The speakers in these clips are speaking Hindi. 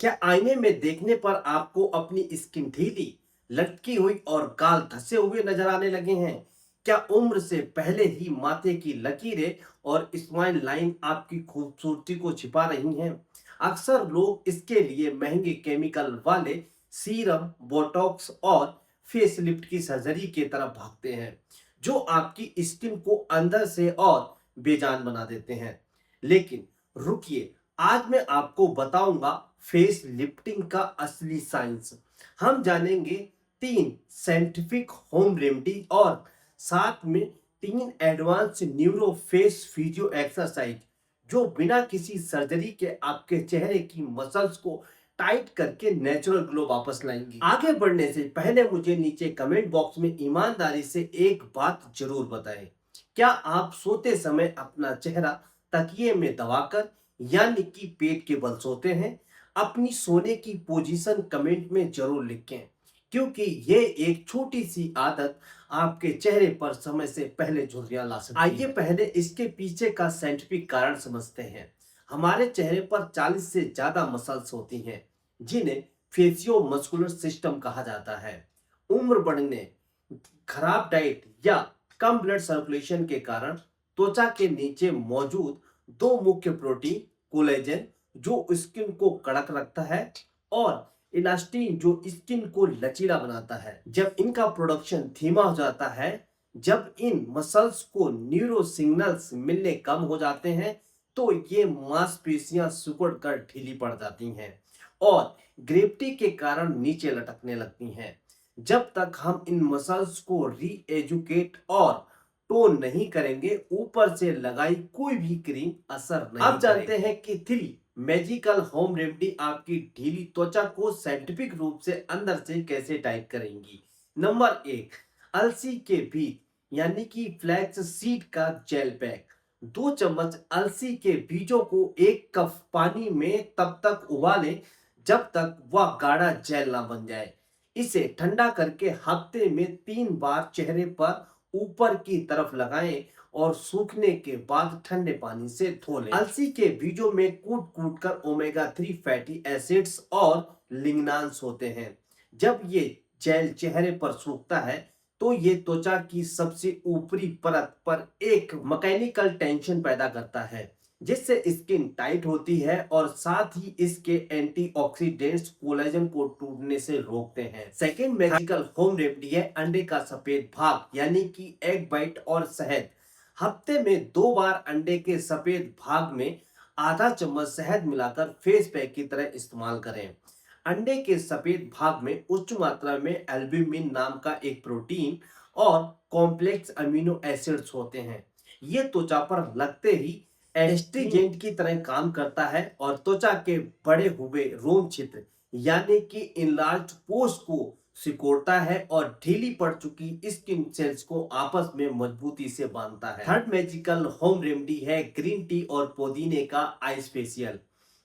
क्या आईने में देखने पर आपको अपनी स्किन ढीली, लटकी हुई और गाल धसे हुए नजर आने लगे हैं? क्या उम्र से पहले ही माथे की लकीरें और स्माइल लाइन आपकी खूबसूरती को छिपा रही हैं? अक्सर लोग इसके लिए महंगे केमिकल वाले सीरम, बोटॉक्स और फेस लिफ्ट की सर्जरी की तरफ भागते हैं, जो आपकी स्किन को अंदर से और बेजान बना देते हैं। लेकिन रुकिए, आज मैं आपको बताऊंगा फेस लिफ्टिंग का असली साइंस। हम जानेंगे 3 साइंटिफिक होम रेमेडी और साथ में 3 advance neuro face physio exercise, जो बिना किसी सर्जरी के आपके चेहरे की मसल्स को टाइट करके नेचुरल ग्लो वापस लाएंगी। आगे बढ़ने से पहले मुझे नीचे कमेंट बॉक्स में ईमानदारी से एक बात जरूर बताएं। क्या आप सोते समय अपना चेहरा तकिए में दबाकर, यानी कि पेट के बल सोते हैं? अपनी सोने की पोजीशन कमेंट में जरूर लिखें, क्योंकि ये एक छोटी सी आदत आपके चेहरे पर समय से पहले झुर्रियां ला सकती है। आइए पहले इसके पीछे का साइंटिफिक कारण समझते हैं। हमारे चेहरे पर 40 से ज्यादा मसल्स होती हैं, जिन्हें फेसियो मस्कुलर सिस्टम कहा जाता है। उम्र बढ़ने, खराब डाइट या कम ब्लड सर्कुलेशन के कारण त्वचा के नीचे मौजूद दो मुख्य प्रोटीन, कोलेजन जो स्किन को कड़क रखता है और इलास्टिन जो स्किन को लचीला बनाता है, जब इनका प्रोडक्शन धीमा हो जाता है, जब इन मसल्स को न्यूरो सिग्नल्स मिलने कम हो जाते हैं, तो ये मांसपेशियां सिकुड़ कर ढीली पड़ जाती हैं और ग्रेविटी के कारण नीचे लटकने लगती हैं। जब तक हम इन मसल्स को री एजुकेट और टोन नहीं करेंगे, ऊपर से लगाई कोई भी क्रीम असर नहीं। अब जानते हैं कि 3 मैजिकल होम रेमेडी आपकी ढीली त्वचा को साइंटिफिक रूप से अंदर से कैसे टाइट करेंगी। नंबर 1, अलसी के बीज यानी कि फ्लैक्स सीड का जेल पैक। 2 चम्मच अलसी के बीजों को 1 कप पानी में तब तक उबालें जब तक वह गाढ़ा जेल ना बन जाए। इसे ठंडा करके हफ्ते में 3 बार चेहरे पर ऊपर की तरफ लगाएं और सूखने के बाद ठंडे पानी से धो लें। अलसी के बीजों में कूट कूट कर ओमेगा 3 फैटी एसिड्स और लिग्नांस होते हैं। जब ये जेल चेहरे पर सूखता है, तो ये त्वचा की सबसे ऊपरी परत पर एक मैकेनिकल टेंशन पैदा करता है, जिससे स्किन टाइट होती है और साथ ही इसके एंटीऑक्सीडेंट्स कोलेजन को टूटने से रोकते हैं। सेकेंड मैजिकल होम रेमेडी है अंडे का सफेद भाग यानी कि एग वाइट और शहद। हफ्ते में 2 बार अंडे के सफेद भाग में आधा चम्मच शहद मिलाकर फेस पैक की तरह इस्तेमाल करें। अंडे के सफेद भाग में उच्च मात्रा में एल्ब्यूमिन नाम का एक प्रोटीन और कॉम्प्लेक्स अमीनो एसिड्स होते हैं। ये त्वचा पर लगते ही एस्ट्रीजेंट की तरह काम करता है और त्वचा के बड़े हुए रोम छिद्र यानी कि इनलार्ज पोर्स को सिकोड़ता है और ढीली पड़ चुकी स्किन सेल्स को आपस में मजबूती से बांधता है। थर्ड मैजिकल होम रेमेडी है ग्रीन टी और पुदीने का आई स्पेशियल।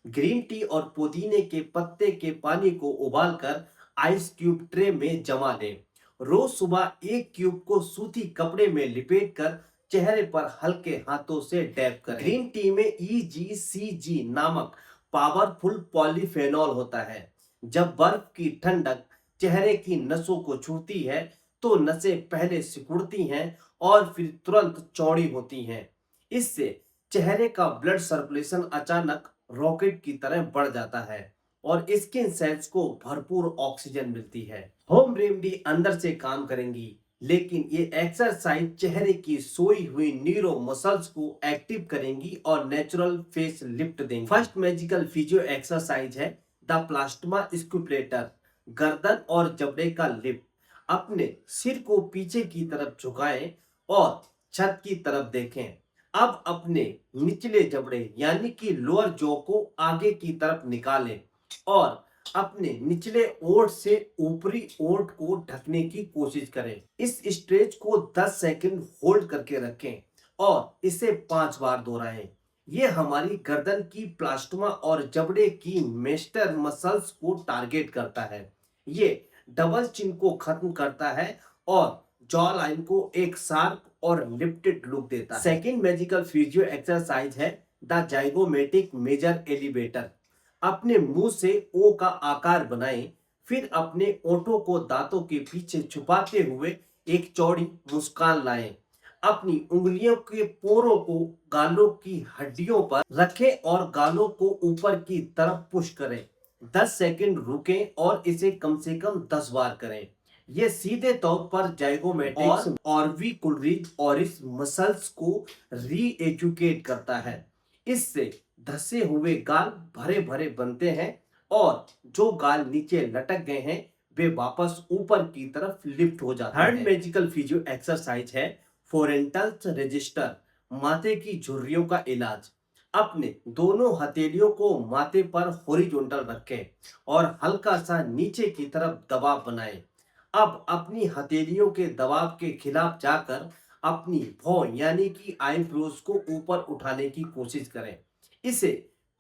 ग्रीन टी और पुदीने के पत्ते के पानी को उबालकर आइस क्यूब ट्रे में जमा लें। रोज सुबह 1 क्यूब को सूती कपड़े में लिपेटकर चेहरे पर हल्के हाथों से डैब करें। ग्रीन टी में EGCG नामक पावरफुल पॉलीफेनॉल होता है। जब बर्फ की ठंडक चेहरे की नसों को छूती है, तो नसें पहले सिकुड़ती हैं और फिर तुरंत चौड़ी होती हैं। इससे चेहरे का ब्लड सर्कुलेशन अचानक रॉकेट की तरह बढ़ जाता है और स्किन सेल्स को भरपूर ऑक्सीजन मिलती है। होम रेमेडी अंदर से काम करेंगी, लेकिन ये एक्सरसाइज चेहरे की सोई हुई न्यूरो मसल्स को एक्टिव करेंगी और नेचुरल फेस लिफ्ट देंगी। फर्स्ट मैजिकल फिजियो एक्सरसाइज है द प्लास्टिमा स्क्यूप्लेटर, गर्दन और जबड़े का लिफ्ट। अपने सिर को पीछे की तरफ झुकाएं और छत की तरफ देखें। अब अपने निचले जबड़े यानी कि लोअर जॉ को आगे की तरफ निकालें और अपने निचले ओंठ से ऊपरी ओंठ को ढकने की कोशिश करें। इस स्ट्रेच को 10 सेकंड होल्ड करके रखें और इसे 5 बार दोहराएं। ये हमारी गर्दन की प्लास्टिमा और जबड़े की मेस्टर मसल्स को टारगेट करता है। ये डबल चिन को खत्म करता है और जॉ लाइन को एक शार्प और लिफ्टेड लुक देता है। सेकेंड मैजिकल फिजियो एक्सरसाइज है द जाइगोमेटिक मेजर एलिवेटर। अपने मुंह से ओ का आकार बनाएं, फिर अपने ओंठों को दांतों के पीछे छुपाते हुए एक चौड़ी मुस्कान लाएं। अपनी उंगलियों के पोरों को गालों की हड्डियों पर रखें और गालों को ऊपर की तरफ पुश करें। 10 सेकंड रुकें और इसे कम से कम 10 बार करें। ये सीधे तौर पर जाइगोमेटिक्स और ऑर्बिकुलरिस और इस मसल्स को री एजुकेट करता है। इससे धसे हुए गाल भरे भरे बनते हैं और जो गाल नीचे लटक गए हैं वे वापस ऊपर की तरफ लिफ्ट हो जाते हैं। थर्ड मैजिकल फिजियो एक्सरसाइज है फोरेंटल्स रजिस्टर, माथे की झुर्रियों का इलाज। अपने दोनों हथेलियों को माथे पर हॉरिजॉन्टल रखें और हल्का सा नीचे की तरफ दबाव बनाएं। अब अपनी हथेलियों के दबाव के खिलाफ जाकर अपनी भौं यानी कि आईब्रोज को ऊपर उठाने की कोशिश करें। इसे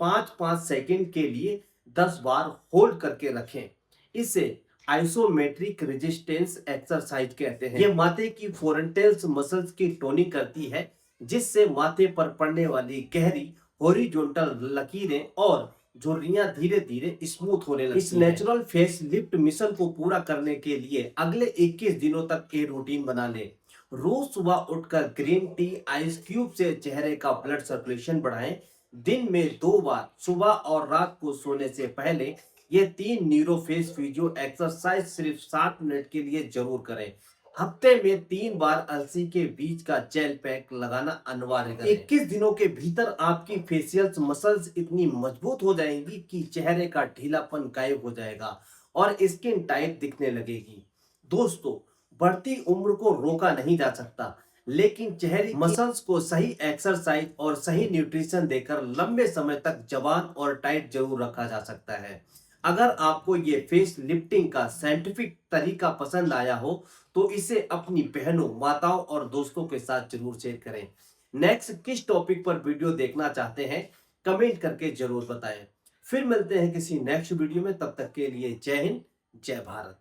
5-5 सेकंड के लिए 10 बार होल्ड करके रखें। इसे आइसोमेट्रिक रेजिस्टेंस एक्सरसाइज कहते हैं। यह माथे की फोरेंटल्स मसल्स की टोनिंग करती है, जिससे माथे पर पड़ने वाली गहरी हॉरिजॉन्टल लकीरें और झुर्रियां धीरे धीरे स्मूथ होने लगती हैं। इस नेचुरल फेस लिफ्ट मिशन को पूरा करने के लिए अगले 21 दिनों तक ये रूटीन बना लें। रोज सुबह उठकर ग्रीन टी आइस क्यूब से चेहरे का ब्लड सर्कुलेशन बढ़ाएं। दिन में 2 बार सुबह और रात को सोने से पहले ये 3 न्यूरोफेस फिजियो एक्सरसाइज सिर्फ 60 मिनट के लिए जरूर करें। हफ्ते में 3 बार अलसी के बीज का जेल पैक लगाना अनिवार्य करें। 21 दिनों के भीतर आपकी फेशियल मसल्स इतनी मजबूत हो जाएंगी कि चेहरे का ढीलापन गायब हो जाएगा और स्किन टाइट दिखने लगेगी। दोस्तों, बढ़ती उम्र को रोका नहीं जा सकता, लेकिन चेहरे मसल्स को सही एक्सरसाइज और सही न्यूट्रिशन देकर लंबे समय तक जवान और टाइट जरूर रखा जा सकता है। अगर आपको ये फेस लिफ्टिंग का साइंटिफिक तरीका पसंद आया हो तो इसे अपनी बहनों, माताओं और दोस्तों के साथ जरूर शेयर करें। नेक्स्ट किस टॉपिक पर वीडियो देखना चाहते हैं कमेंट करके जरूर बताएं। फिर मिलते हैं किसी नेक्स्ट वीडियो में, तब तक के लिए जय हिंद, जय भारत।